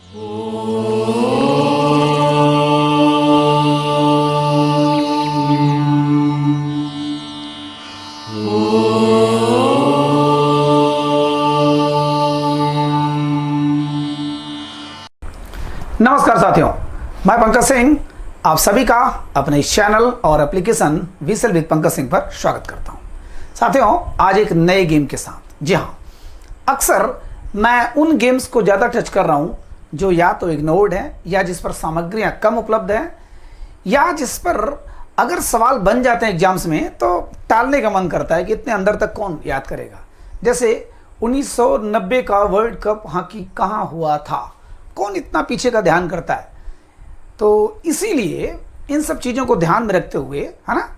नमस्कार साथियों, मैं पंकज सिंह आप सभी का अपने चैनल और application whistle with Pankaj Singh पर स्वागत करता हूं। साथियों, आज एक नए गेम के साथ। जी हाँ, अक्सर मैं उन गेम्स को ज़्यादा टच कर रहा हूं जो या तो इग्नोर्ड हैं, या जिस पर सामग्रियां कम उपलब्ध हैं, या जिस पर अगर सवाल बन जाते हैं एग्जाम्स में तो टालने का मन करता है कि इतने अंदर तक कौन याद करेगा। जैसे 1990 का वर्ल्ड कप हॉकी कहाँ हुआ था, कौन इतना पीछे का ध्यान करता है। तो इसीलिए इन सब चीज़ों को ध्यान में रखते हुए, है ना,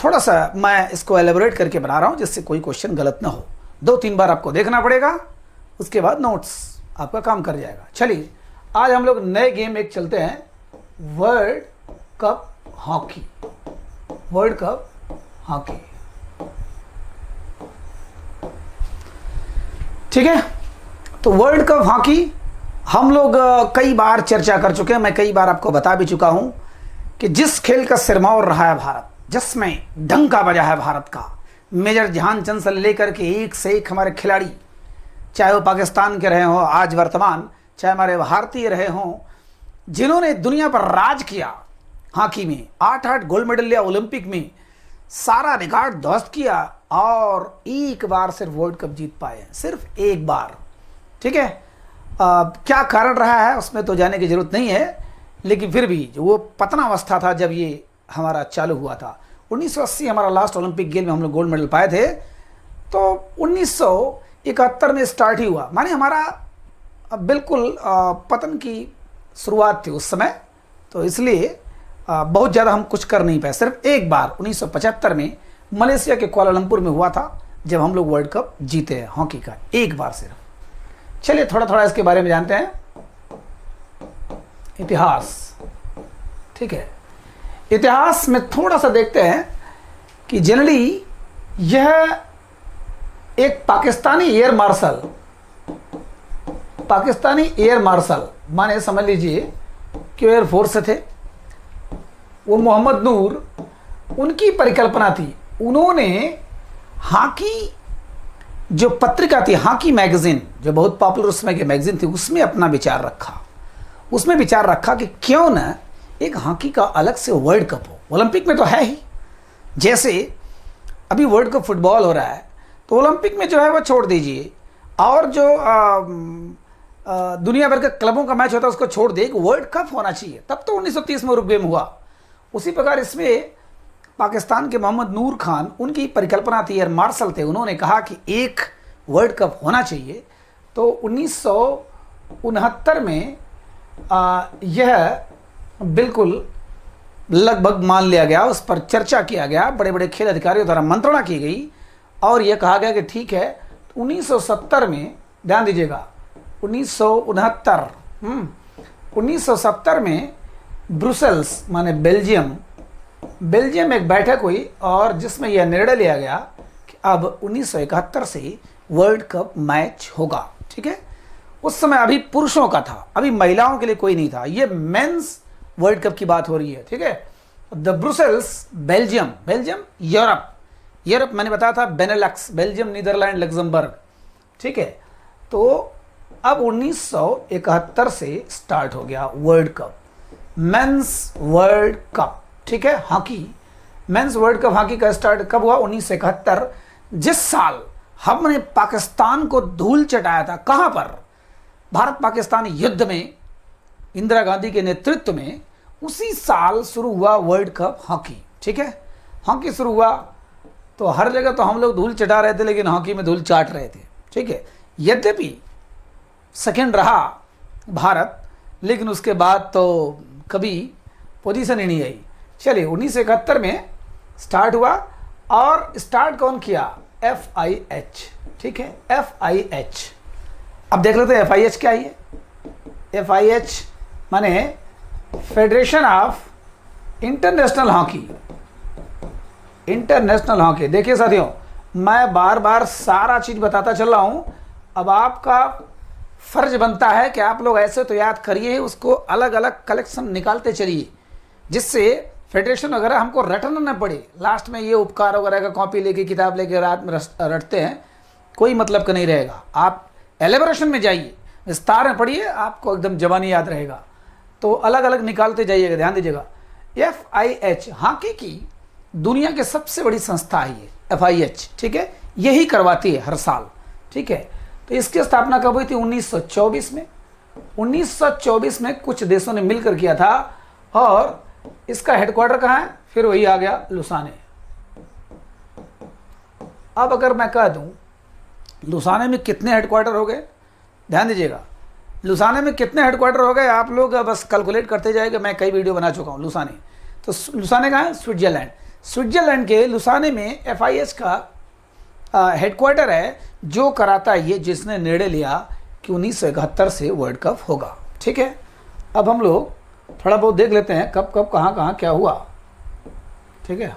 थोड़ा सा मैं इसको एलेबोरेट करके बना रहा हूँ जिससे कोई क्वेश्चन गलत ना हो। 2-3 बार आपको देखना पड़ेगा, उसके बाद नोट्स आपका काम कर जाएगा। चलिए, आज हम लोग नए गेम एक चलते हैं, world cup hockey. World cup hockey, ठीक है। तो वर्ल्ड कप हॉकी हम लोग कई बार चर्चा कर चुके हैं। मैं कई बार आपको बता भी चुका हूं कि जिस खेल का सिरमौर रहा है भारत, जिसमें डंका बजा है भारत का, मेजर ध्यानचंद से लेकर के एक से एक हमारे खिलाड़ी, चाहे वो पाकिस्तान के रहे हों आज वर्तमान, चाहे हमारे भारतीय रहे हों, जिन्होंने दुनिया पर राज किया हॉकी में, 8-8 गोल्ड मेडल लिया ओलंपिक में, सारा रिकॉर्ड ध्वस्त किया और एक बार सिर्फ वर्ल्ड कप जीत पाए हैं, सिर्फ एक बार। ठीक है, क्या कारण रहा है उसमें तो जाने की जरूरत नहीं है, लेकिन फिर भी जो वो पतनावस्था था जब ये हमारा चालू हुआ था, 1980 हमारा लास्ट ओलंपिक गेम में हम लोग गोल्ड मेडल पाए थे, तो 1971 में स्टार्ट ही हुआ, माने हमारा बिल्कुल पतन की शुरुआत थी उस समय। तो इसलिए बहुत ज़्यादा हम कुछ कर नहीं पाए। सिर्फ एक बार 1975 में मलेशिया के कुआलालंपुर में हुआ था जब हम लोग वर्ल्ड कप जीते हैं हॉकी का, एक बार सिर्फ। चलिए थोड़ा थोड़ा इसके बारे में जानते हैं। इतिहास, ठीक है, इतिहास में थोड़ा सा देखते हैं कि जनरली यह एक पाकिस्तानी एयर मार्शल माने समझ लीजिए कि एयर फोर्स से थे, वो मोहम्मद नूर, उनकी परिकल्पना थी। उन्होंने हॉकी जो पत्रिका थी, हॉकी मैगजीन, जो बहुत पॉपुलर उस समय की मैगजीन थी, उसमें अपना विचार रखा। उसमें विचार रखा कि क्यों ना एक हॉकी का अलग से वर्ल्ड कप हो। ओलंपिक में तो है ही, जैसे अभी वर्ल्ड कप फुटबॉल हो रहा है, तो ओलंपिक में जो है वो छोड़ दीजिए, और जो दुनिया भर के क्लबों का मैच होता है उसको छोड़ दे, एक वर्ल्ड कप होना चाहिए। तब तो 1930 में उरुग्वे में हुआ। उसी प्रकार इसमें पाकिस्तान के मोहम्मद नूर खान, उनकी परिकल्पना थी, एयर मार्शल थे, उन्होंने कहा कि एक वर्ल्ड कप होना चाहिए। तो 1969 में यह बिल्कुल लगभग मान लिया गया, उस पर चर्चा किया गया, बड़े बड़े खेल अधिकारियों द्वारा मंत्रणा की गई और यह कहा गया कि ठीक है। 1970 में, ध्यान दीजिएगा, 1970 में ब्रुसेल्स माने बेल्जियम एक बैठक हुई और जिसमें यह निर्णय लिया गया कि अब 1971 से वर्ल्ड कप मैच होगा। ठीक है, उस समय अभी पुरुषों का था, अभी महिलाओं के लिए कोई नहीं था। ये मेंस वर्ल्ड कप की बात हो रही है। ठीक है, द ब्रुसेल्स, बेल्जियम यूरोप मैंने बताया था, बेनेलक्स, बेल्जियम, नीदरलैंड, लग्जमबर्ग। ठीक है, तो अब 1971 से स्टार्ट हो गया world cup, mains world cup. ठीक है, hockey, mains world cup hockey का स्टार्ट कब हुआ? 1971, जिस साल हमने पाकिस्तान को धूल चटाया था। कहां पर? भारत पाकिस्तान युद्ध में, इंदिरा गांधी के नेतृत्व में, उसी साल शुरू हुआ वर्ल्ड कप हॉकी। ठीक है, हॉकी शुरू हुआ तो हर जगह तो हम लोग धूल चटा रहे थे, लेकिन हॉकी में धूल चाट रहे थे। ठीक है, यद्यपि सेकंड रहा भारत, लेकिन उसके बाद तो कभी पोजीशन ही नहीं आई। चलिए, 1971 में स्टार्ट हुआ, और स्टार्ट कौन किया? FIH। ठीक है, FIH। अब देख लेते हैं FIH क्या है। FIH माने फेडरेशन ऑफ इंटरनेशनल हॉकी। देखिए साथियों, मैं बार बार सारा चीज बताता चल रहा हूं। अब आपका फर्ज बनता है कि आप लोग ऐसे तो याद करिए, उसको अलग अलग कलेक्शन निकालते चलिए, जिससे फेडरेशन वगैरह हमको रटना न पड़े। लास्ट में ये उपकार वगैरह का कॉपी लेके किताब लेके रात में रटते हैं, कोई मतलब का नहीं रहेगा। आप एलेबोरेशन में जाइए, विस्तार में पढ़िए, आपको एकदम जबानी याद रहेगा। तो अलग अलग निकालते जाइएगा, ध्यान दीजिएगा। FIH हॉकी की दुनिया की सबसे बड़ी संस्था है ये FIH, ठीक है, यही करवाती है हर साल, ठीक है। तो इसकी स्थापना कब हुई थी? 1924 में। 1924 में कुछ देशों ने मिलकर किया था, और इसका हेडक्वार्टर कहाँ है? फिर वही आ गया, लुसाने। अब अगर मैं कह दूं लुसाने में कितने हेडक्वार्टर हो गए, ध्यान दीजिएगा, लुसाने में कितने हेडक्वार्टर हो गए आप लोग बस कैलकुलेट करते जाएंगे। मैं कई वीडियो बना चुका हूँ लुसाने। तो लुसाने कहाँ है? स्विट्जरलैंड। स्विट्जरलैंड के लुसाने में FIH का हेडक्वार्टर है, जो कराता है ये, जिसने निर्णय लिया कि 1971 से वर्ल्ड कप होगा, ठीक है। अब हम लोग थोड़ा बहुत देख लेते हैं कब कब कहाँ कहाँ क्या हुआ, ठीक है।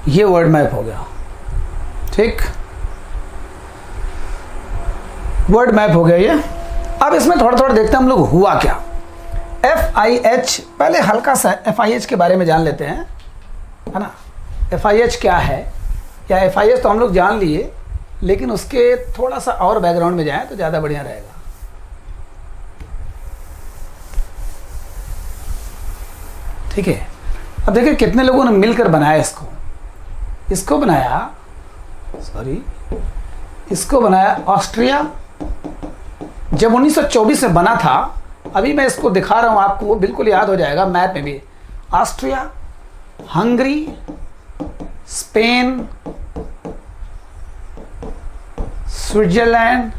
ये वर्ल्ड मैप हो गया, ठीक, वर्ल्ड मैप हो गया ये। अब इसमें थोड़ा थोड़ा देखते हैं हम लोग हुआ क्या। FIH, पहले हल्का सा FIH के बारे में जान लेते हैं, है ना। FIH क्या है, या FIH तो हम लोग जान लिए, लेकिन उसके थोड़ा सा और बैकग्राउंड में जाएं तो ज़्यादा बढ़िया रहेगा। ठीक है, अब देखिए कितने लोगों ने मिलकर बनाया इसको बनाया, सॉरी, इसको बनाया ऑस्ट्रिया। जब 1924 में बना था, अभी मैं इसको दिखा रहा हूं आपको, वो बिल्कुल याद हो जाएगा मैप में भी। Austria, Hungary, Spain, Switzerland,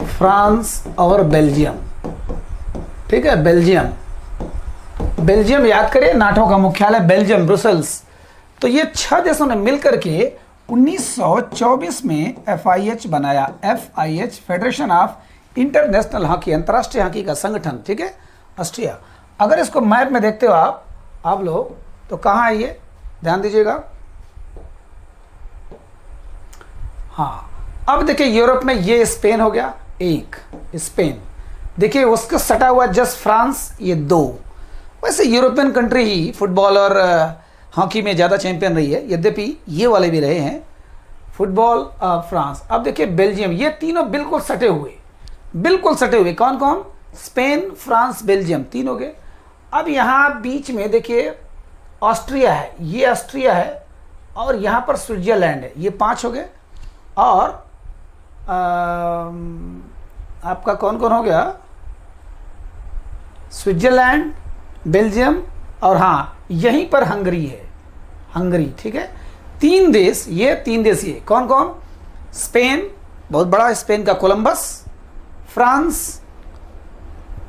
France और बेल्जियम, ठीक है। बेल्जियम याद करिए, नाटो का मुख्यालय बेल्जियम, ब्रुसेल्स। तो ये 6 देशों ने मिलकर के 1924 में FIH बनाया। FIH, federation of international hockey, अंतर्राष्ट्रीय हॉकी का संगठन, ठीक है, ऑस्ट्रिया। अगर इसको मैप में देखते हो आप लोग, तो कहाँ है ये, ध्यान दीजिएगा। हाँ, अब देखिए यूरोप में ये स्पेन हो गया, एक स्पेन, देखिए उसका सटा हुआ जस्ट फ्रांस, ये 2। वैसे यूरोपियन कंट्री ही फुटबॉल और हॉकी में ज़्यादा चैंपियन रही है, यद्यपि ये वाले भी रहे हैं, फुटबॉल फ्रांस। अब देखिए बेल्जियम, ये तीनों बिल्कुल सटे हुए। कौन कौन? स्पेन, फ्रांस, बेल्जियम, 3 हो गए। अब यहाँ बीच में देखिए ऑस्ट्रिया है, ये ऑस्ट्रिया है, और यहाँ पर स्विट्जरलैंड है, ये 5 हो गए। और आपका कौन कौन हो गया? स्विट्जरलैंड, बेल्जियम, और हाँ यहीं पर हंगरी है, ठीक है। 3 देश, ये 3 देश, ये कौन कौन? स्पेन, बहुत बड़ा, स्पेन का कोलंबस, फ्रांस,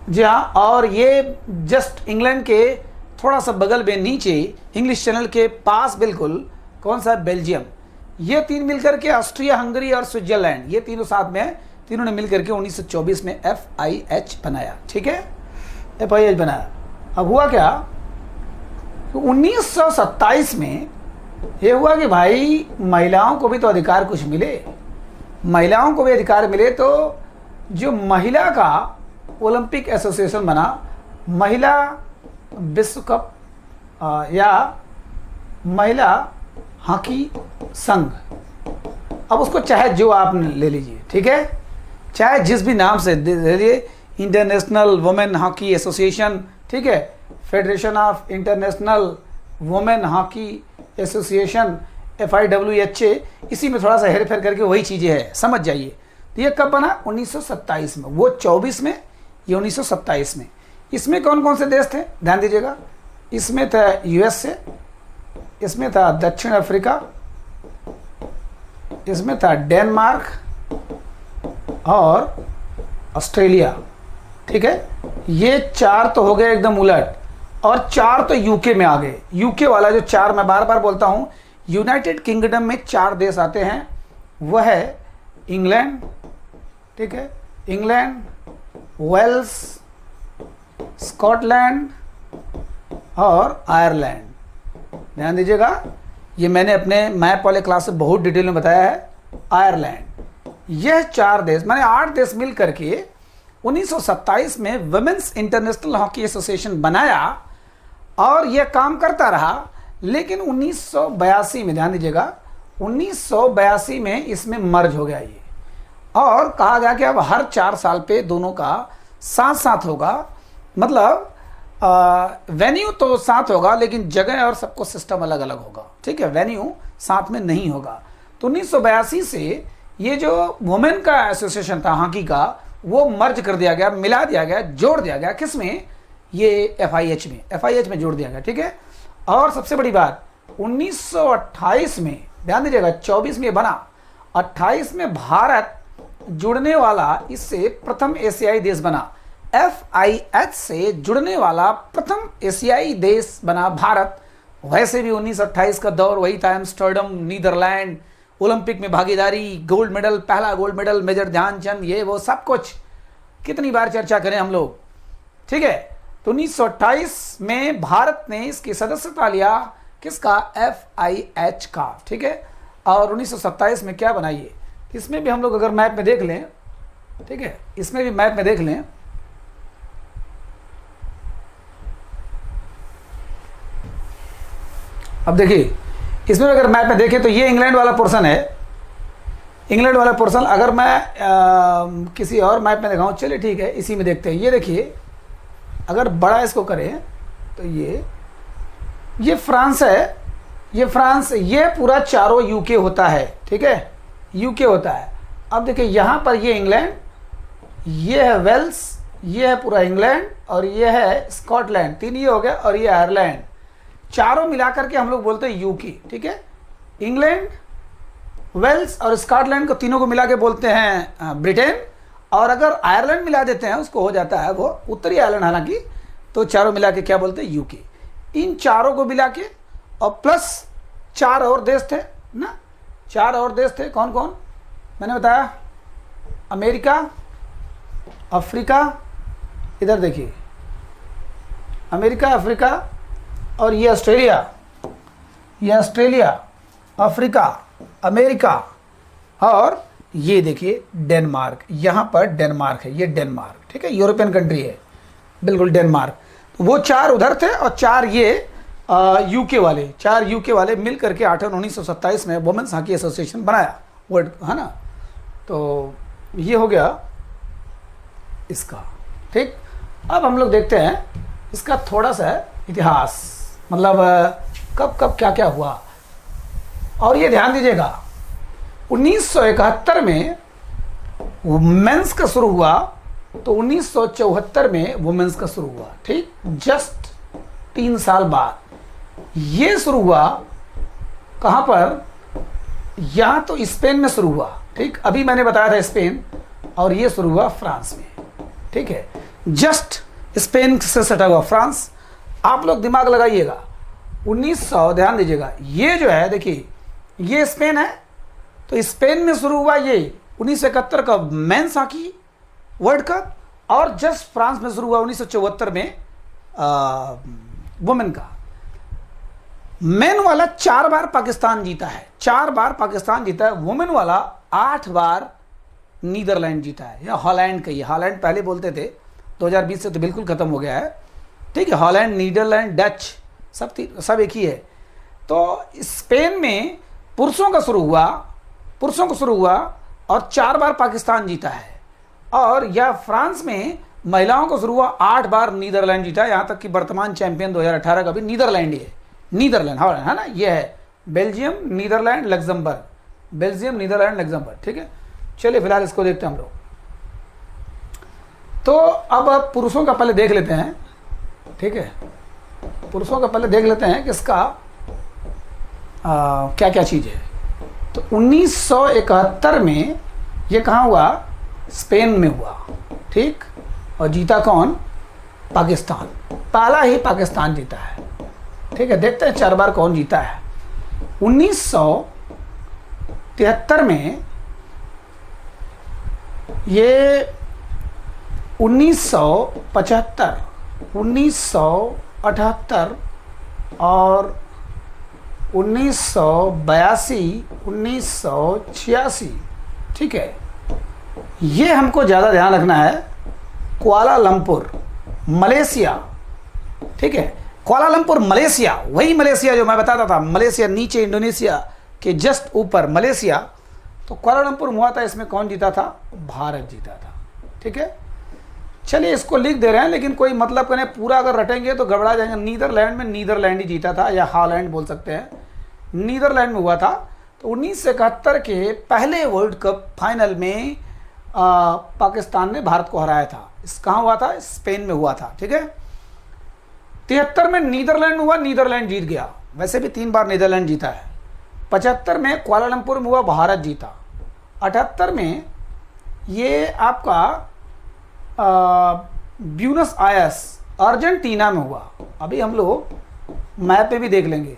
जी हाँ, और ये जस्ट इंग्लैंड के थोड़ा सा बगल में नीचे, इंग्लिश चैनल के पास बिल्कुल, कौन सा? बेल्जियम। ये 3 मिलकर के ऑस्ट्रिया, हंगरी और स्विट्जरलैंड, ये तीनों साथ में, तीनों ने मिलकर के 1924 में FIH बनाया, ठीक है, FIH बनाया। अब हुआ क्या, तो 1927 में ये हुआ कि भाई महिलाओं को भी तो अधिकार कुछ मिले, महिलाओं को भी अधिकार मिले। तो जो महिला का ओलंपिक एसोसिएशन बना, महिला विश्व कप या महिला हॉकी संघ, अब उसको चाहे जो आप ले लीजिए, ठीक है, चाहे जिस भी नाम से ले लीजिए, इंटरनेशनल वुमेन हॉकी एसोसिएशन, ठीक है, federation of international women hockey association, FIWHA, इसी में थोड़ा सा हेर फेर करके वही चीज़ें हैं, समझ जाइए। तो ये कब बना? 1927 में, वो 24 में, ये 1927 में। इसमें कौन कौन से देश थे, ध्यान दीजिएगा। इसमें था USA, इसमें था दक्षिण अफ्रीका, इसमें था डेनमार्क और ऑस्ट्रेलिया, ठीक है। ये 4 तो हो गए एकदम उलट, और 4 तो यूके में आ गए। यूके वाला जो 4, मैं बार बार बोलता हूँ, यूनाइटेड किंगडम में 4 देश आते हैं, वह है इंग्लैंड, ठीक है, इंग्लैंड, वेल्स, स्कॉटलैंड और आयरलैंड, ध्यान दीजिएगा, ये मैंने अपने मैप वाले क्लास में बहुत डिटेल में बताया है। आयरलैंड, यह 4 देश माने 8 देश मिल करके 1927 में वुमेन्स इंटरनेशनल हॉकी एसोसिएशन बनाया और यह काम करता रहा। लेकिन 1982 में, ध्यान दीजिएगा, 1982 में इसमें मर्ज हो गया ये, और कहा गया कि अब हर 4 साल पे दोनों का साथ साथ होगा। मतलब वेन्यू तो साथ होगा लेकिन जगह और सबको सिस्टम अलग अलग होगा, ठीक है, वेन्यू साथ में नहीं होगा। तो 1982 से ये जो वुमेन का एसोसिएशन था हॉकी का, वो मर्ज कर दिया गया, मिला दिया गया, जोड़ दिया गया। किसमें? ये FIH में जोड़ दिया गया, ठीक है। और सबसे बड़ी बात, 1928 में, ध्यान दीजिएगा, 24 में बना, 28 में भारत जुड़ने वाला इससे प्रथम एशियाई देश बना। FIH से जुड़ने वाला प्रथम एशियाई देश बना भारत। वैसे भी 1928 का दौर वही था, एम्स्टर्डम, नीदरलैंड, ओलंपिक में भागीदारी, गोल्ड मेडल, पहला गोल्ड मेडल मेजर ध्यानचंद, ये वो सब कुछ, कितनी बार चर्चा करें हम लोग, ठीक है। तो 1928 में भारत ने इसकी सदस्यता लिया, किसका? FIH का, ठीक है। और 1927 में क्या बनाइए, इसमें भी हम लोग अगर मैप में देख लें, ठीक है, इसमें भी मैप में देख लें, अब देखिए इसमें अगर मैप में देखें तो ये इंग्लैंड वाला पोर्शन है, इंग्लैंड वाला पोर्शन। अगर मैं किसी और मैप में दिखाऊं, चलिए ठीक है, इसी में देखते हैं। ये देखिए, अगर बड़ा इसको करें तो ये फ्रांस है, ये फ्रांस, ये पूरा चारों यूके होता है, ठीक है, यूके होता है। अब देखिए यहाँ पर ये इंग्लैंड, ये है वेल्स, ये है पूरा इंग्लैंड, और ये है स्कॉटलैंड, 3 ये हो गया, और ये आयरलैंड, चारों मिलाकर के हम लोग बोलते हैं यूके, ठीक है। इंग्लैंड, वेल्स और स्कॉटलैंड को तीनों को मिला के बोलते हैं ब्रिटेन। और अगर आयरलैंड मिला देते हैं, उसको हो जाता है वो उत्तरी आयरलैंड, हालांकि, तो चारों मिला के क्या बोलते हैं? यूके। इन चारों को मिला के, और प्लस 4 और देश थे ना, 4 और देश थे। कौन कौन? मैंने बताया, अमेरिका, अफ्रीका, इधर देखिए, अमेरिका, अफ्रीका, और ये ऑस्ट्रेलिया, ये ऑस्ट्रेलिया, अफ्रीका, अमेरिका, और ये देखिए डेनमार्क, यहाँ पर डेनमार्क है, ये डेनमार्क, ठीक है, यूरोपियन कंट्री है, बिल्कुल डेनमार्क। वो 4 उधर थे और 4 ये यूके वाले, 4 यूके वाले मिल करके 1927 में वुमेन्स हॉकी एसोसिएशन बनाया, वर्ल्ड, है ना। तो ये हो गया इसका, ठीक। अब हम लोग देखते हैं इसका थोड़ा सा इतिहास, मतलब कब कब क्या क्या हुआ। और ये ध्यान दीजिएगा, 1971 में वुमेन्स का शुरू हुआ, तो 1974 में वुमेन्स का शुरू हुआ, ठीक, जस्ट 3 साल बाद। ये शुरू हुआ कहाँ पर? यहाँ तो स्पेन में शुरू हुआ, ठीक, अभी मैंने बताया था स्पेन, और ये शुरू हुआ फ्रांस में, ठीक है, जस्ट स्पेन से सटा हुआ फ्रांस। आप लोग दिमाग लगाइएगा, 1900, ध्यान दीजिएगा, ये जो है देखिए, ये स्पेन है, तो स्पेन में शुरू हुआ ये 1971 का मेंस हॉकी वर्ल्ड कप, और जस्ट फ्रांस में शुरू हुआ 1974 में वुमेन का। मेन वाला 4 बार पाकिस्तान जीता है, 4 बार पाकिस्तान जीता है। वुमेन वाला 8 बार नीदरलैंड जीता है, या हॉलैंड कहिए, हॉलैंड पहले बोलते थे, 2020 से तो बिल्कुल खत्म हो गया है, ठीक है। हॉलैंड, नीदरलैंड, डच, सब एक ही है। तो स्पेन में पुरुषों का शुरू हुआ, और 4 बार पाकिस्तान जीता है। और या फ्रांस में महिलाओं को शुरू हुआ, 8 बार नीदरलैंड जीता है, यहाँ तक कि वर्तमान चैंपियन 2018 का भी नीदरलैंड ही है, नीदरलैंड, हाँ है ना, ये है Belgium, Netherlands, Luxembourg, Belgium, Netherlands, Luxembourg, ठीक है। चलिए फिलहाल इसको देखते हैं हम लोग। तो अब पुरुषों का पहले देख लेते हैं, ठीक है, पुरुषों का पहले देख लेते हैं कि इसका क्या क्या चीज़ है। तो 1971 में ये कहाँ हुआ? स्पेन में हुआ, ठीक, और जीता कौन? पाकिस्तान, पहला ही पाकिस्तान जीता है, ठीक है। देखते हैं 4 बार कौन जीता है। 1973 में ये 1975, 1978 और 1982, 1986, ठीक है। ये हमको ज़्यादा ध्यान रखना है। कुआलालंपुर मलेशिया, ठीक है। कुआलालंपुर मलेशिया, वही मलेशिया जो मैं बताता था, मलेशिया नीचे इंडोनेशिया के जस्ट ऊपर मलेशिया। तो कुआलालंपुर हुआ था, इसमें कौन जीता था? भारत जीता था, ठीक है। चलिए इसको लिख दे रहे हैं, लेकिन कोई मतलब करें, पूरा अगर रटेंगे तो गड़बड़ा जाएंगे। नीदरलैंड में नीदरलैंड ही जीता था, या हॉलैंड बोल सकते हैं, नीदरलैंड में हुआ था। तो 1971 के पहले वर्ल्ड कप फाइनल में पाकिस्तान ने भारत को हराया था। इस कहाँ हुआ था? स्पेन में हुआ था, ठीक है। 73 में नीदरलैंड में हुआ, नीदरलैंड जीत गया, वैसे भी 3 बार नीदरलैंड जीता है। 75 में कुआलालंपुर में हुआ, भारत जीता। 78 में ये आपका ब्यूनस आयर्स अर्जेंटीना में हुआ। अभी हम लोग मैप पे भी देख लेंगे,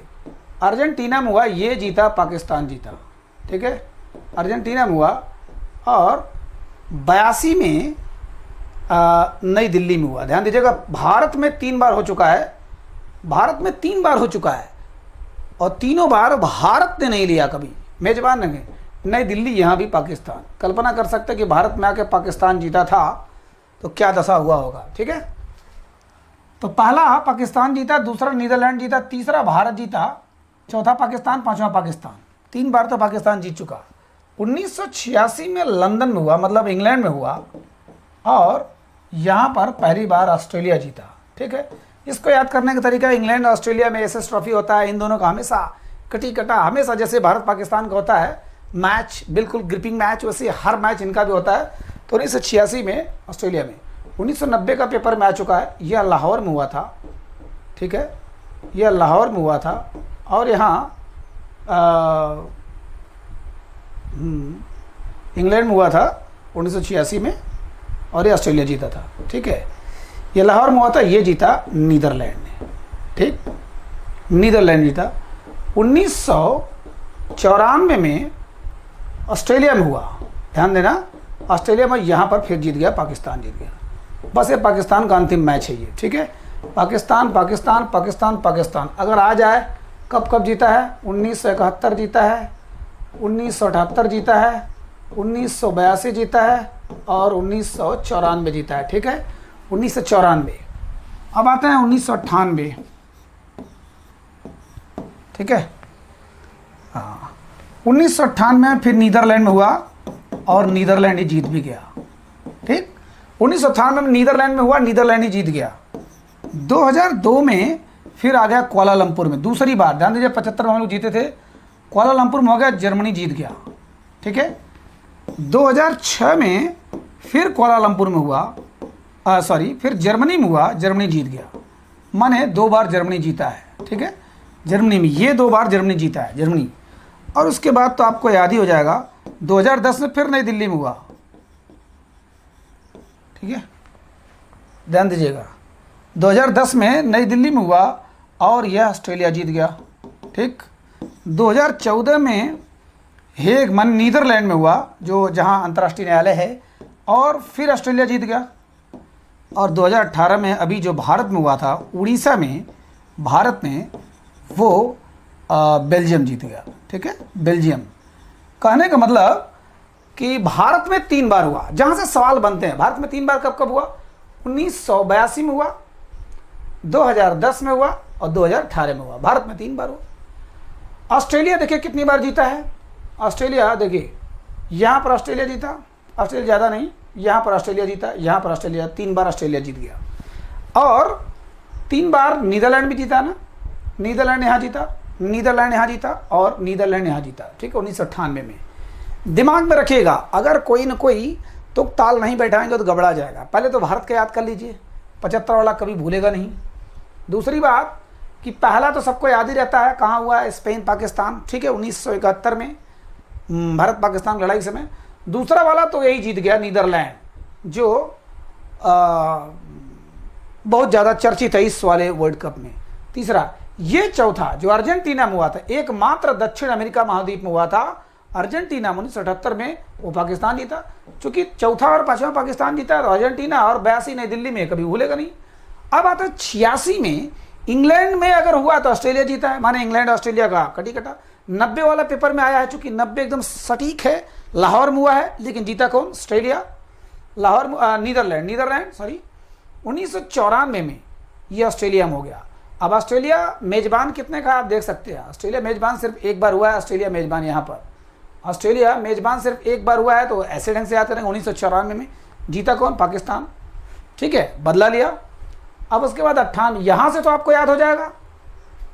अर्जेंटीना में हुआ, ये जीता, पाकिस्तान जीता, ठीक है। अर्जेंटीना में हुआ। और 82 में नई दिल्ली में हुआ। ध्यान दीजिएगा, भारत में 3 बार हो चुका है, भारत में 3 बार हो चुका है, और तीनों बार भारत ने नहीं लिया कभी, मेजबान ने। नई दिल्ली, यहाँ भी पाकिस्तान। कल्पना कर सकते कि भारत में आके पाकिस्तान जीता था तो क्या दशा हुआ होगा, ठीक है। तो पहला पाकिस्तान जीता, दूसरा नीदरलैंड जीता, तीसरा भारत जीता, चौथा पाकिस्तान, पांचवा पाकिस्तान। 3 बार तो पाकिस्तान जीत चुका। 1986 में लंदन में हुआ, मतलब इंग्लैंड में हुआ, और यहाँ पर पहली बार ऑस्ट्रेलिया जीता, ठीक है। इसको याद करने का तरीका, इंग्लैंड ऑस्ट्रेलिया में एसएस ट्रॉफी होता है, इन दोनों का हमेशा कटी कटा, हमेशा जैसे भारत पाकिस्तान का होता है मैच, बिल्कुल ग्रिपिंग मैच, वैसे हर मैच इनका भी होता है। तो 1986 में ऑस्ट्रेलिया में, 1990 का पेपर में आ चुका है, यह लाहौर में हुआ था, ठीक है, यह लाहौर में हुआ था। और यहाँ इंग्लैंड में हुआ था 1986 में, और ये ऑस्ट्रेलिया जीता था, ठीक है। ये लाहौर में हुआ था, ये जीता नीदरलैंड ने, ठीक, नीदरलैंड जीता। 1994 में ऑस्ट्रेलिया में हुआ, ध्यान देना, ऑस्ट्रेलिया में, यहाँ पर फिर जीत गया, पाकिस्तान जीत गया। बस ये पाकिस्तान का अंतिम मैच है ये, ठीक है। पाकिस्तान पाकिस्तान पाकिस्तान पाकिस्तान अगर आ जाए, कब कब जीता है? 1971 जीता है, 1978 जीता है, 1982 जीता है, और 1994 जीता है, ठीक है। 1994। अब आते हैं 1998, ठीक है। हाँ, 1998 में फिर नीदरलैंड में हुआ, और नीदरलैंड ही जीत भी गया, ठीक। 1998 में नीदरलैंड में हुआ, नीदरलैंड ही जीत गया। 2002 में फिर आ गया कुआलालंपुर में, दूसरी बार। ध्यान दीजिए, 75 में हम लोग जीते थे, कुआलालंपुर में हो गया, जर्मनी जीत गया, ठीक है। 2006 में फिर कुआलालंपुर में हुआ, फिर जर्मनी में हुआ, जर्मनी जीत गया। माने 2 बार जर्मनी जीता है, ठीक है, जर्मनी में, ये 2 बार जर्मनी जीता है, जर्मनी। और उसके बाद तो आपको याद ही हो जाएगा, 2010 में फिर नई दिल्ली में हुआ, ठीक है, ध्यान दीजिएगा, 2010 में नई दिल्ली में हुआ, और यह ऑस्ट्रेलिया जीत गया, ठीक। 2014 में हेग मन नीदरलैंड में हुआ, जो जहां अंतर्राष्ट्रीय न्यायालय है, और फिर ऑस्ट्रेलिया जीत गया। और 2018 में अभी जो भारत में हुआ था, उड़ीसा में, भारत में, वो बेल्जियम जीत गया, ठीक है, बेल्जियम। कहने का मतलब कि भारत में 3 बार हुआ। जहां से सवाल बनते हैं, भारत में 3 बार कब कब हुआ? 1982 में हुआ, 2010 में हुआ, और 2018 में हुआ। भारत में 3 बार हुआ। ऑस्ट्रेलिया देखिए कितनी बार जीता है। ऑस्ट्रेलिया देखिए, यहाँ पर ऑस्ट्रेलिया जीता, ऑस्ट्रेलिया ज़्यादा नहीं, यहाँ पर ऑस्ट्रेलिया जीता, यहाँ पर ऑस्ट्रेलिया, 3 बार ऑस्ट्रेलिया जीत गया। और 3 बार नीदरलैंड भी जीता ना, नीदरलैंड यहाँ जीता, नीदरलैंड यहाँ जीता, और नीदरलैंड यहाँ जीता, ठीक है, 1998 में। दिमाग में रखिएगा, अगर कोई न कोई तो ताल नहीं बैठाएंगे तो गबड़ा जाएगा। पहले तो भारत का याद कर लीजिए, 75 वाला कभी भूलेगा नहीं। दूसरी बात कि पहला तो सबको याद ही रहता है, कहाँ हुआ है? स्पेन पाकिस्तान, ठीक है, 1971 में, भारत पाकिस्तान की लड़ाई समय। दूसरा वाला तो यही जीत गया, नीदरलैंड, जो बहुत ज़्यादा चर्चित है इस वाले वर्ल्ड कप में। तीसरा, ये चौथा जो अर्जेंटीना में हुआ था, एकमात्र दक्षिण अमेरिका महाद्वीप में हुआ था, अर्जेंटीना में 1978 में, वो पाकिस्तान जीता। चूंकि चौथा और पांचवा पाकिस्तान जीता है, तो अर्जेंटीना, और 82 नई दिल्ली में, कभी भूलेगा नहीं। अब आता है 86 में, इंग्लैंड में अगर हुआ तो ऑस्ट्रेलिया जीता है, माने इंग्लैंड ऑस्ट्रेलिया का कटी कटा। 90 वाला पेपर में आया है, चूंकि 90 एकदम सटीक है, लाहौर में हुआ है, लेकिन जीता कौन? ऑस्ट्रेलिया। लाहौर में नीदरलैंड सॉरी 1994 में ये ऑस्ट्रेलिया में हो गया। अब ऑस्ट्रेलिया मेजबान कितने का आप देख सकते हैं, ऑस्ट्रेलिया मेजबान सिर्फ एक बार हुआ है। ऑस्ट्रेलिया मेजबान यहाँ पर ऑस्ट्रेलिया मेजबान सिर्फ एक बार हुआ है, तो ऐसे ढंग से याद करेंगे। 1994 में जीता कौन? पाकिस्तान। ठीक है, बदला लिया। अब उसके बाद 98, यहाँ से तो आपको याद हो जाएगा,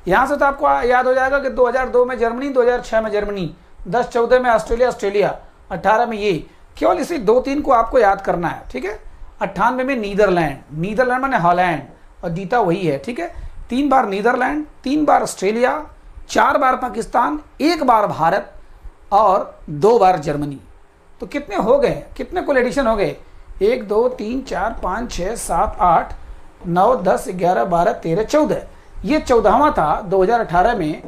यहाँ से तो आपको याद हो जाएगा कि 2002 में जर्मनी, 2006 में जर्मनी, 10-14 में ऑस्ट्रेलिया, 18 में ये। केवल इसी 2-3 को आपको याद करना है। ठीक है, 98 में नीदरलैंड माने हॉलैंड, और जीता वही है। ठीक है, 3 बार नीदरलैंड, 3 बार ऑस्ट्रेलिया, 4 बार पाकिस्तान, 1 बार भारत और 2 बार जर्मनी। तो कितने हो गए, कितने कुल एडिशन हो गए? 1 2 3 4 5 6 7 8 9 10 11 12 13 14। ये 14वां था 2018 में,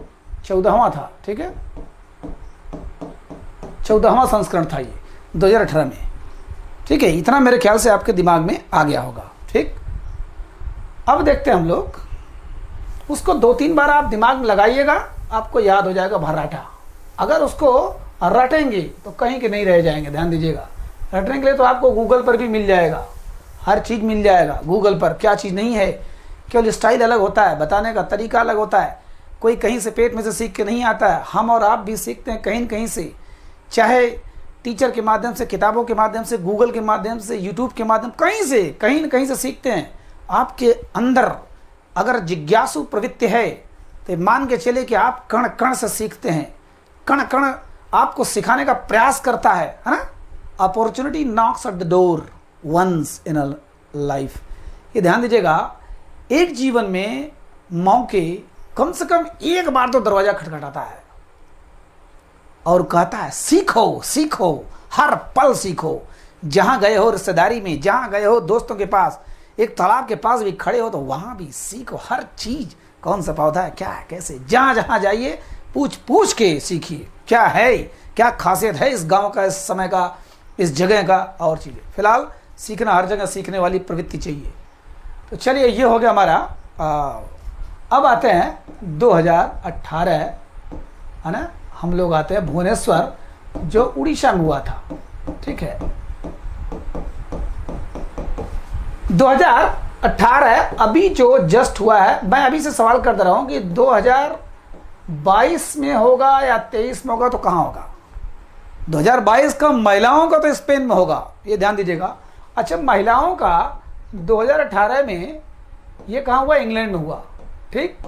14वां था। ठीक है, 14वां संस्करण था ये 2018 में। ठीक है, इतना मेरे ख्याल से आपके दिमाग में आ गया होगा। ठीक, अब देखते हैं हम लोग उसको 2-3 बार आप दिमाग में लगाइएगा, आपको याद हो जाएगा भर्राटा। अगर उसको रटेंगे तो कहीं के नहीं रह जाएंगे, ध्यान दीजिएगा। रटने के लिए तो आपको गूगल पर भी मिल जाएगा, हर चीज़ मिल जाएगा गूगल पर, क्या चीज़ नहीं है। केवल स्टाइल अलग होता है, बताने का तरीका अलग होता है। कोई कहीं से पेट में से सीख के नहीं आता है, हम और आप भी सीखते हैं कहीं न कहीं से, चाहे टीचर के माध्यम से, किताबों के माध्यम से, गूगल के माध्यम से, यूट्यूब के माध्यम, कहीं से कहीं न कहीं से सीखते हैं। आपके अंदर अगर जिज्ञासु प्रवृत्ति है तो मान के चले कि आप कण कण से सीखते हैं, कण कण आपको सिखाने का प्रयास करता है ना। Opportunity knocks at the door once in a life. ये ध्यान दीजिएगा, एक जीवन में मौके कम से कम एक बार तो दरवाजा खटखटाता है और कहता है सीखो सीखो, हर पल सीखो। जहां गए हो रिश्तेदारी में, जहां गए हो दोस्तों के पास, एक तालाब के पास भी खड़े हो तो वहां भी सीखो हर चीज। कौन सा पौधा है, क्या है, कैसे, जहां जहां जाइए पूछ पूछ के सीखिए क्या है, क्या खासियत है इस गांव का, इस समय का, इस जगह का, और चीजें। फिलहाल सीखना, हर जगह सीखने वाली प्रवृत्ति चाहिए। तो चलिए, ये हो गया हमारा। अब आते हैं 2018, है ना, हम लोग आते हैं भुवनेश्वर, जो उड़ीसा में हुआ था। ठीक है, 2018 अभी जो जस्ट हुआ है। मैं अभी से सवाल करता रहा हूं कि 2022 में होगा या 23 में होगा, तो कहां होगा? 2022 का महिलाओं का तो स्पेन में होगा, ये ध्यान दीजिएगा। अच्छा, महिलाओं का 2018 में ये कहाँ हुआ? इंग्लैंड में हुआ। ठीक,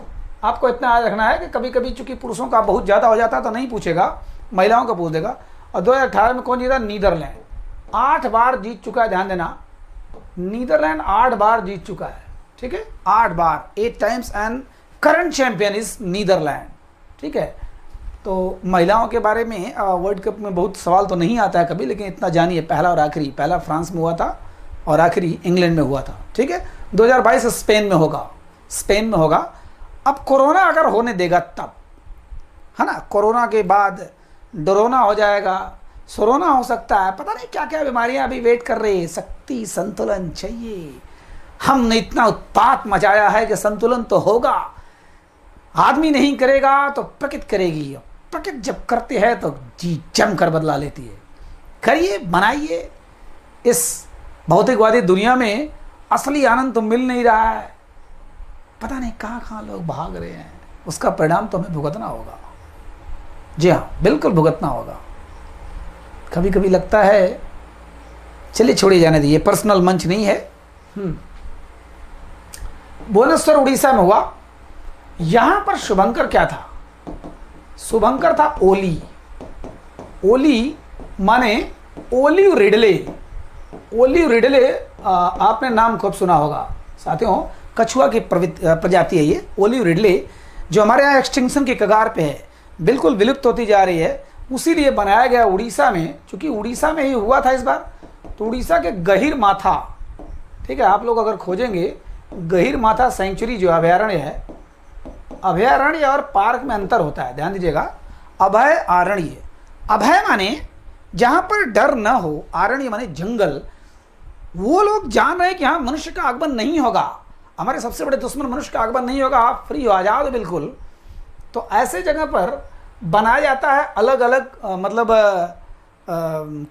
आपको इतना याद रखना है कि कभी कभी चूंकि पुरुषों का बहुत ज़्यादा हो जाता है तो नहीं पूछेगा, महिलाओं का पूछ देगा। और 2018 में कौन जीता? नीदरलैंड। 8 बार जीत चुका है, ध्यान देना, नीदरलैंड 8 बार जीत चुका है। ठीक है, 8 बार, 8 times, and current champion is Netherlands. ठीक है, तो महिलाओं के बारे में वर्ल्ड कप में बहुत सवाल तो नहीं आता है कभी, लेकिन इतना जानिए, पहला और आखिरी, पहला फ्रांस में हुआ था और आखिरी इंग्लैंड में हुआ था। ठीक है, 2022 स्पेन में होगा, स्पेन में होगा। अब कोरोना अगर होने देगा तब, है ना, कोरोना के बाद डरोना हो जाएगा, सोरोना हो सकता है, पता नहीं क्या क्या बीमारियां अभी वेट कर रही है। शक्ति संतुलन चाहिए। हमने इतना उत्पात मचाया है कि संतुलन तो होगा, आदमी नहीं करेगा तो प्रकृति करेगी, प्रकृति जब करती है तो जी जम कर बदला लेती है। करिए, बनाइए। इस भौतिकवादी दुनिया में असली आनंद तो मिल नहीं रहा है, पता नहीं कहाँ कहाँ लोग भाग रहे हैं, उसका परिणाम तो हमें भुगतना होगा। जी हाँ, बिल्कुल भुगतना होगा। कभी कभी लगता है, चलिए छोड़िए, जाने दीजिए, पर्सनल मंच नहीं है। भुवनेश्वर उड़ीसा में हुआ। यहां पर शुभंकर क्या था? शुभंकर था ओली। ओली माने ओलिव रिडले। ओलिव रिडले आपने नाम खूब सुना होगा साथियों, कछुआ की प्रजाति है ये ओलिव रिडले, जो हमारे यहाँ एक्सटिंक्शन की कगार पे है, बिल्कुल विलुप्त होती जा रही है। उसीलिए बनाया गया उड़ीसा में, क्योंकि उड़ीसा में ही हुआ था इस बार। तो उड़ीसा के गहीर माथा, ठीक है, आप लोग अगर खोजेंगे गहीर माथा सेंचुरी जो अभयारण्य है, अभयारण्य और पार्क में अंतर होता है, ध्यान दीजिएगा। अभय आरण्य, अभय माने जहां पर डर न हो, आरण्य माने जंगल। वो लोग जान रहे हैं कि हाँ मनुष्य का आगमन नहीं होगा, हमारे सबसे बड़े दुश्मन मनुष्य का आगमन नहीं होगा, आप फ्री हो, आज़ाद हो बिल्कुल। तो ऐसे जगह पर बनाया जाता है अलग अलग मतलब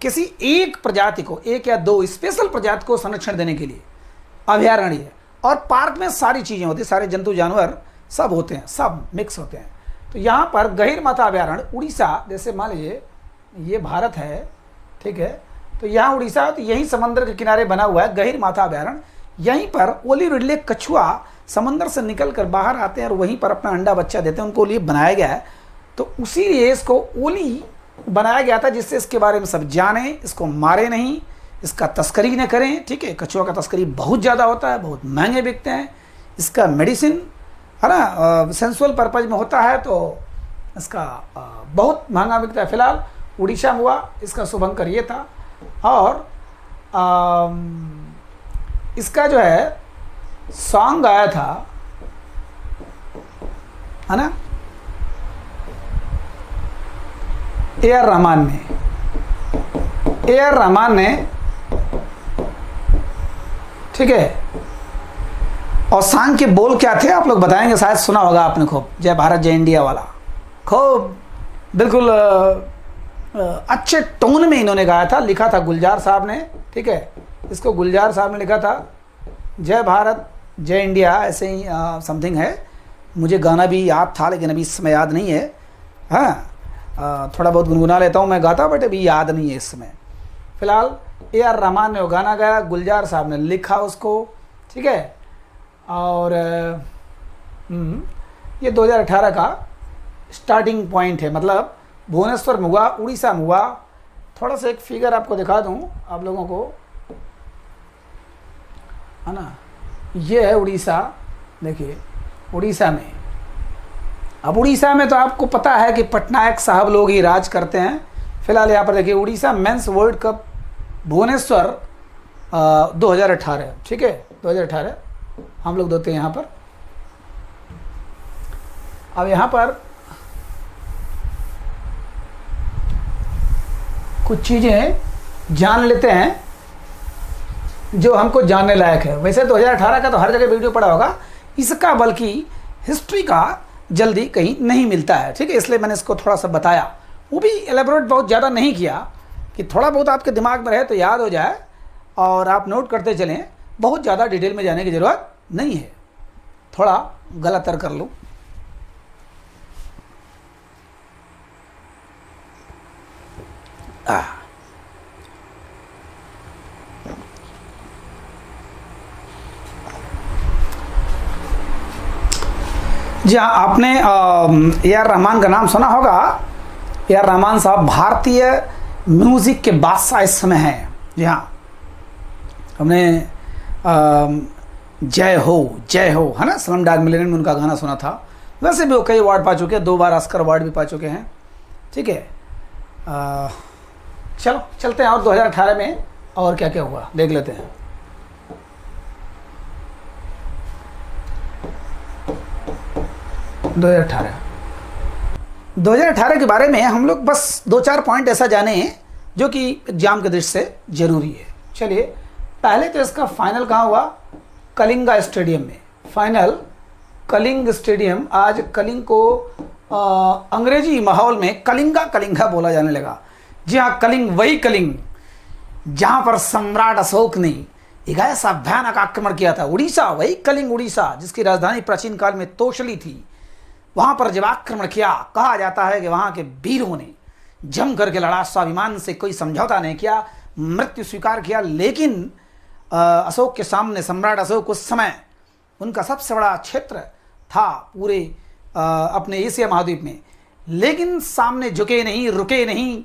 किसी एक प्रजाति को, एक या दो स्पेशल प्रजाति को संरक्षण देने के लिए अभयारण्य है। और पार्क में सारी चीज़ें होती हैं, सारे जंतु जानवर सब होते हैं, सब मिक्स होते हैं। तो यहाँ पर गहीरमाथा अभयारण्य उड़ीसा, जैसे मान लीजिए ये भारत है, ठीक है, तो यहाँ उड़ीसा, तो यही समंदर के किनारे बना हुआ है गहीरमाथा अभयारण्य। यहीं पर ओली रिडले कछुआ समंदर से निकल कर बाहर आते हैं और वहीं पर अपना अंडा बच्चा देते हैं, उनको लिए बनाया गया है। तो उसी लिए इसको ओली बनाया गया था, जिससे इसके बारे में सब जाने, इसको मारे नहीं, इसका तस्करी न करें, ठीक है। कछुआ का तस्करी बहुत ज़्यादा होता है, बहुत महंगे बिकते हैं। इसका मेडिसिन है ना, सेंसुअल पर्पज में होता है, तो इसका बहुत महंगा बिकता है। फिलहाल उड़ीसा में हुआ, इसका शुभंकर ये था। और इसका जो है सॉन्ग आया था, है ना, ए.आर. रहमान ने, ठीक है। और सॉन्ग के बोल क्या थे आप लोग बताएंगे, शायद सुना होगा आपने खूब, जय भारत जय इंडिया वाला, खूब बिल्कुल अच्छे टोन में इन्होंने गाया था। लिखा था गुलजार साहब ने, ठीक है, इसको गुलजार साहब ने लिखा था, जय भारत जय इंडिया, ऐसे ही समथिंग है। मुझे गाना भी याद था लेकिन अभी इस समय याद नहीं है। हाँ, थोड़ा बहुत गुनगुना लेता हूँ मैं गाता, बट अभी याद नहीं है इस समय। फिलहाल ए.आर. रहमान ने वो गाना गाया, गुलजार साहब ने लिखा उसको, ठीक है। और ये 2018 का स्टार्टिंग पॉइंट है, मतलब भुवनेश्वर में हुआ, उड़ीसा में हुआ। थोड़ा सा एक फिगर आपको दिखा दूं आप लोगों को, है ना, ये है उड़ीसा। देखिए उड़ीसा में, अब उड़ीसा में तो आपको पता है कि पटनायक साहब लोग ही राज करते हैं। फिलहाल यहाँ पर देखिए Orissa men's world cup Bhubaneswar 2018, ठीक है, 2018 हम लोग देते हैं यहाँ पर। अब यहाँ पर कुछ चीज़ें जान लेते हैं जो हमको जानने लायक है। वैसे 2018 का तो हर जगह वीडियो पड़ा होगा, इसका बल्कि हिस्ट्री का जल्दी कहीं नहीं मिलता है, ठीक है, इसलिए मैंने इसको थोड़ा सा बताया। वो भी एलेबोरेट बहुत ज़्यादा नहीं किया, कि थोड़ा बहुत आपके दिमाग में रहे तो याद हो जाए और आप नोट करते चलें। बहुत ज़्यादा डिटेल में जाने की ज़रूरत नहीं है, थोड़ा गलत कर लूँ। जी हाँ, आपने ए.आर. रहमान का नाम सुना होगा। ए.आर. रहमान साहब भारतीय म्यूज़िक के बादशाह इस समय हैं। जी हाँ, हमने जय हो है ना, स्लमडॉग मिलियनेयर में उनका गाना सुना था। वैसे भी वो कई अवार्ड पा चुके हैं, 2 बार ऑस्कर अवार्ड भी पा चुके हैं, ठीक है। चलो चलते हैं और 2018 में और क्या क्या हुआ देख लेते हैं। दो 2018 के बारे में हम लोग बस 2-4 पॉइंट ऐसा जाने जो कि एग्जाम के दृष्टि से जरूरी है। चलिए, पहले तो इसका फाइनल कहाँ हुआ, कलिंगा स्टेडियम में। Final Kalinga stadium. आज कलिंग को अंग्रेजी माहौल में कलिंगा बोला जाने लगा। जी हाँ, कलिंग वही कलिंग जहाँ पर सम्राट अशोक ने एक ऐसा भयानक आक्रमण किया था। उड़ीसा, वही कलिंग उड़ीसा जिसकी राजधानी प्राचीन काल में तोशली थी। वहाँ पर जब आक्रमण किया, कहा जाता है कि वहाँ के वीरों ने जम करके लड़ा, स्वाभिमान से कोई समझौता नहीं किया, मृत्यु स्वीकार किया। लेकिन अशोक के सामने, सम्राट अशोक उस समय उनका सबसे बड़ा क्षेत्र था पूरे अपने एशिया महाद्वीप में, लेकिन सामने झुके नहीं, रुके नहीं,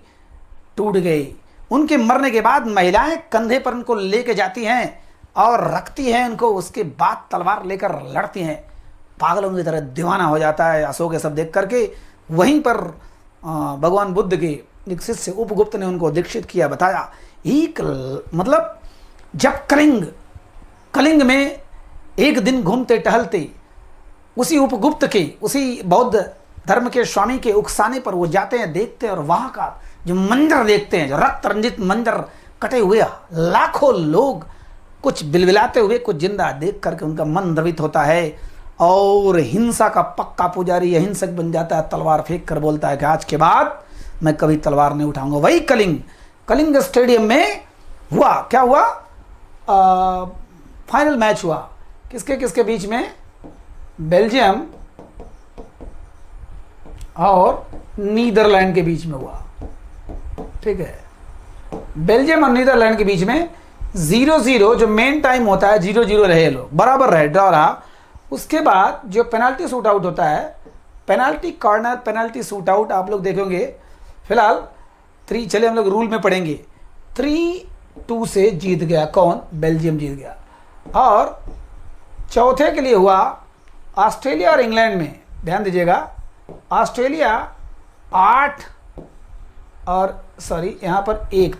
टूट गए। उनके मरने के बाद महिलाएं कंधे पर उनको लेके जाती हैं और रखती हैं उनको, उसके बाद तलवार लेकर लड़ती हैं। पागलों की तरह दीवाना हो जाता है अशोक ये सब देख करके। वहीं पर भगवान बुद्ध के एक शिष्य उपगुप्त ने उनको दीक्षित किया, बताया एक मतलब जब कलिंग में एक दिन घूमते टहलते उसी उपगुप्त के, उसी बौद्ध धर्म के स्वामी के उकसाने पर वो जाते हैं, देखते हैं और वहाँ का जो मंजर देखते हैं, जो रक्त रंजित मंजर, कटे हुए लाखों लोग कुछ बिलबिलाते हुए, कुछ जिंदा देख करके उनका मन द्रवित होता है और हिंसा का पक्का पुजारी या हिंसक बन जाता है। तलवार फेंक कर बोलता है कि आज के बाद मैं कभी तलवार नहीं उठाऊंगा। वही कलिंग स्टेडियम में हुआ, क्या हुआ, फाइनल मैच हुआ किसके किसके बीच में, बेल्जियम और नीदरलैंड के बीच में हुआ। ठीक है, बेल्जियम और नीदरलैंड के बीच में 0-0 जो मेन टाइम होता है 0-0 रहे, लोग बराबर रहे, ड्रॉ रहा। उसके बाद जो पेनाल्टी शूट आउट होता है, penalty corner, penalty shoot out, आप लोग देखेंगे फिलहाल 3, चले हम लोग रूल में पढ़ेंगे, 3-2 से जीत गया कौन, बेल्जियम जीत गया। और चौथे के लिए हुआ ऑस्ट्रेलिया और इंग्लैंड में, ध्यान दीजिएगा, ऑस्ट्रेलिया 8 और सॉरी यहाँ पर 1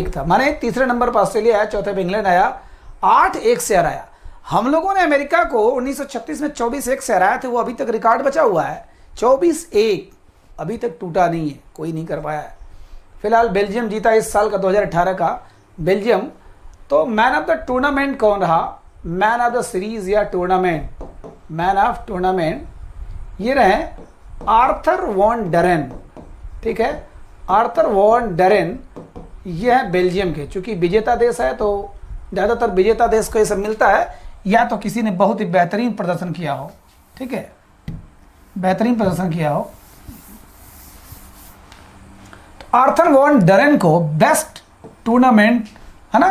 था, माने तीसरे नंबर पर ऑस्ट्रेलिया आया, चौथे पे इंग्लैंड आया, 8-1 से हराया। हम लोगों ने अमेरिका को 1936 में 24-1 से हराया थे, वो अभी तक रिकॉर्ड बचा हुआ है 24-1, अभी तक टूटा नहीं है, कोई नहीं कर पाया है। फिलहाल बेल्जियम जीता इस साल का 2018 का बेल्जियम। तो मैन ऑफ द टूर्नामेंट कौन रहा, मैन ऑफ द सीरीज या टूर्नामेंट, मैन ऑफ टूर्नामेंट ये रहे आर्थर वॉन डरेन। ठीक है, आर्थर वॉन डरेन ये है बेल्जियम के, चूंकि विजेता देश है तो ज़्यादातर विजेता देश को ये सब मिलता है, या तो किसी ने बहुत ही बेहतरीन प्रदर्शन किया हो। ठीक है, बेहतरीन प्रदर्शन किया हो। तो आर्थर वॉन डरेन को बेस्ट टूर्नामेंट है ना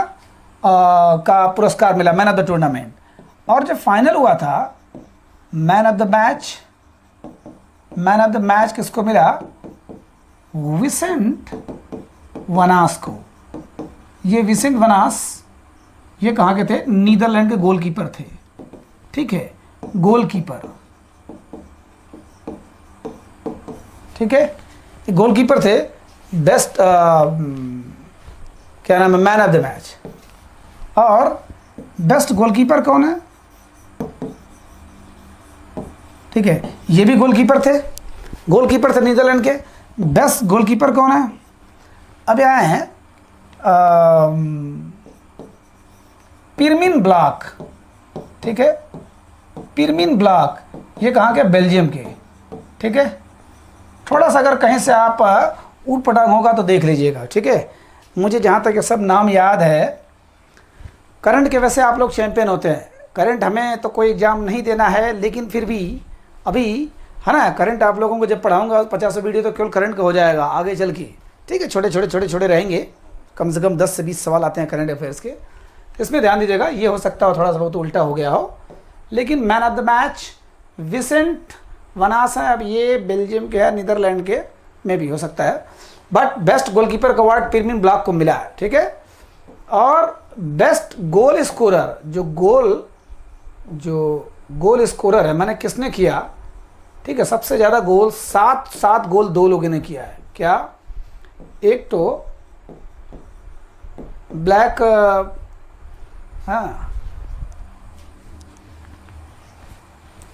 का पुरस्कार मिला, मैन ऑफ द टूर्नामेंट। और जब फाइनल हुआ था, मैन ऑफ द मैच किसको मिला, विसेंट वनास को। ये विसेंट वनास ये कहाँ के थे, नीदरलैंड के गोलकीपर थे। ठीक है, गोलकीपर, ठीक है, गोलकीपर थे। बेस्ट क्या नाम है, मैन ऑफ द मैच। और बेस्ट गोलकीपर कौन है, ठीक है, ये भी गोलकीपर थे नीदरलैंड के। बेस्ट गोलकीपर कौन है, अब आए हैं पिरमिन ब्लॉक। ठीक है, पिरमिन ब्लॉक ये कहाँ के, बेल्जियम के। ठीक है, थोड़ा सा अगर कहीं से आप ऊट पटांग होगा तो देख लीजिएगा। ठीक है, मुझे जहाँ तक ये सब नाम याद है, करंट के वैसे आप लोग चैंपियन होते हैं। करंट हमें तो कोई एग्ज़ाम नहीं देना है, लेकिन फिर भी अभी है ना, करंट आप लोगों को जब पढ़ाऊंगा 50 वीडियो तो केवल करंट का हो जाएगा आगे चल के। ठीक है, छोटे रहेंगे, कम से कम 10 से 20 सवाल आते हैं करंट अफेयर्स के, इसमें ध्यान दीजिएगा। ये हो सकता हो थोड़ा सा बहुत उल्टा हो गया हो, लेकिन man of the match Vincent वनास है। अब ये बेल्जियम के है, नीदरलैंड के में भी हो सकता है, बट बेस्ट गोलकीपर का अवार्ड पिरमिन ब्लॉक को मिला है। ठीक है, और बेस्ट गोल स्कोरर, जो गोल स्कोरर है, मैंने किसने किया, ठीक है, सबसे ज़्यादा गोल 7 गोल 2 लोगों ने किया है। क्या, एक तो ब्लैक, हाँ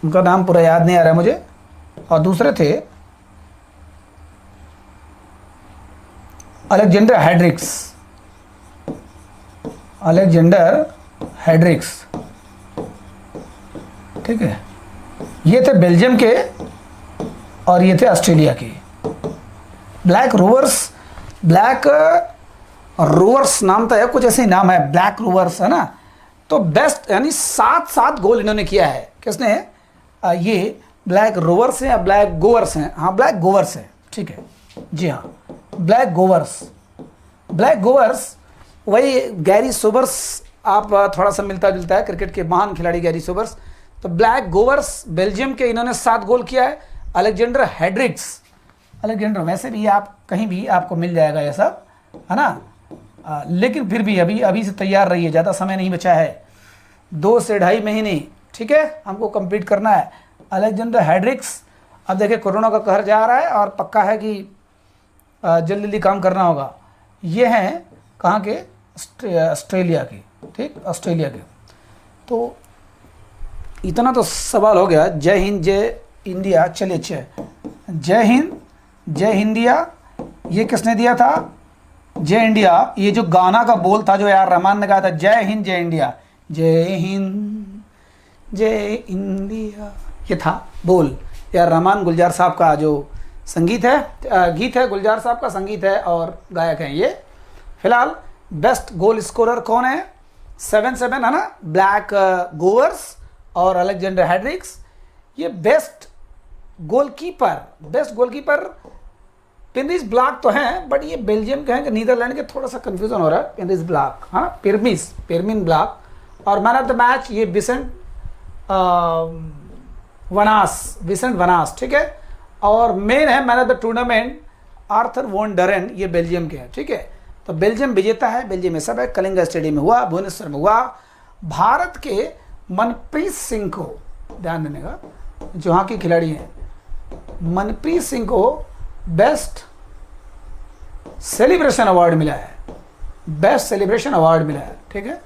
उनका नाम पूरा याद नहीं आ रहा है मुझे, और दूसरे थे अलेक्जेंडर हेड्रिक्स। ठीक है, ये थे बेल्जियम के और ये थे ऑस्ट्रेलिया के। ब्लैक रोवर्स नाम था, कुछ ऐसे ही नाम है, ब्लैक रोवर्स है ना। तो बेस्ट यानी 7 गोल इन्होंने किया है। किसने, ये ब्लैक रोवर्स हैं या ब्लैक गोवर्स हैं, हाँ ब्लैक गोवर्स हैं। ठीक है, जी हाँ, ब्लैक गोवर्स वही गैरी सोबर्स, आप थोड़ा सा मिलता जुलता है, क्रिकेट के महान खिलाड़ी गैरी सोबर्स। तो ब्लैक गोवर्स बेल्जियम के, इन्होंने 7 गोल किया है। अलेक्जेंडर वैसे भी आप कहीं भी आपको मिल जाएगा ये सब, है ना, लेकिन फिर भी अभी से तैयार रहिए, ज़्यादा समय नहीं बचा है, 2 से 2.5 महीने। ठीक है, हमको कंप्लीट करना है। अलेक्जेंडर हेड्रिक्स, अब देखिए कोरोना का कहर जा रहा है और पक्का है कि जल्दी काम करना होगा। ये हैं कहाँ के, ऑस्ट्रेलिया के। ठीक, ऑस्ट्रेलिया के। तो इतना तो सवाल हो गया। जय हिंद, जय इंडिया। चलिए, जय हिंद, जय इंडिया, ये किसने दिया था, जय इंडिया, ये जो गाना का बोल था जो यार रहमान ने गाया था, जय हिंद जय इंडिया, जय हिंद जय इंडिया, ये था बोल। यार रहमान गुलजार साहब का जो संगीत है, गीत है, गुलजार साहब का संगीत है और गायक हैं ये। फिलहाल बेस्ट गोल स्कोरर कौन है? 7-7 है ना, ब्लैक गोवर्स और अलेक्जेंडर हैड्रिक्स। ये बेस्ट गोलकीपर पिनरिस ब्लाक तो हैं, बट ये बेल्जियम के हैं कि नीदरलैंड के, थोड़ा सा कंफ्यूजन हो रहा है। पिनरिस ब्लाक, हाँ, पिरमिन ब्लाक। और मैन ऑफ द मैच ये विसेंट वनास, ठीक है। और मेन है man of the tournament Arthur Van Doren, ये बेल्जियम के हैं, ठीक है। तो बेल्जियम विजेता है, बेल्जियम में सब है। कलिंगा स्टेडियम में हुआ, भुवनेश्वर में हुआ। भारत के मनप्रीत सिंह को ध्यान देने का, जो यहाँ की खिलाड़ी हैं, मनप्रीत सिंह को बेस्ट सेलिब्रेशन अवार्ड मिला है, बेस्ट सेलिब्रेशन अवार्ड मिला है, ठीक है,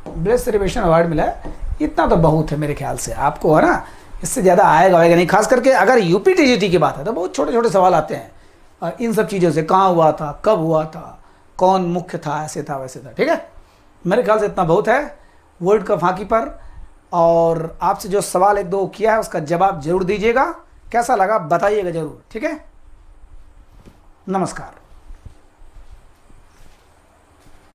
बेस्ट सेलिब्रेशन अवार्ड मिला है। इतना तो बहुत है मेरे ख्याल से, आपको है ना, इससे ज़्यादा आएगा नहीं। खास करके अगर यूपी टीजीटी की बात है तो बहुत छोटे छोटे सवाल आते हैं इन सब चीज़ों से, कहाँ हुआ था, कब हुआ था, कौन मुख्य था, ऐसे था वैसे था, ठीक है। मेरे ख्याल से इतना बहुत है वर्ल्ड कप हॉकी पर। और आपसे जो सवाल एक दो किया है उसका जवाब जरूर दीजिएगा, कैसा लगा बताइएगा जरूर, ठीक है। नमस्कार।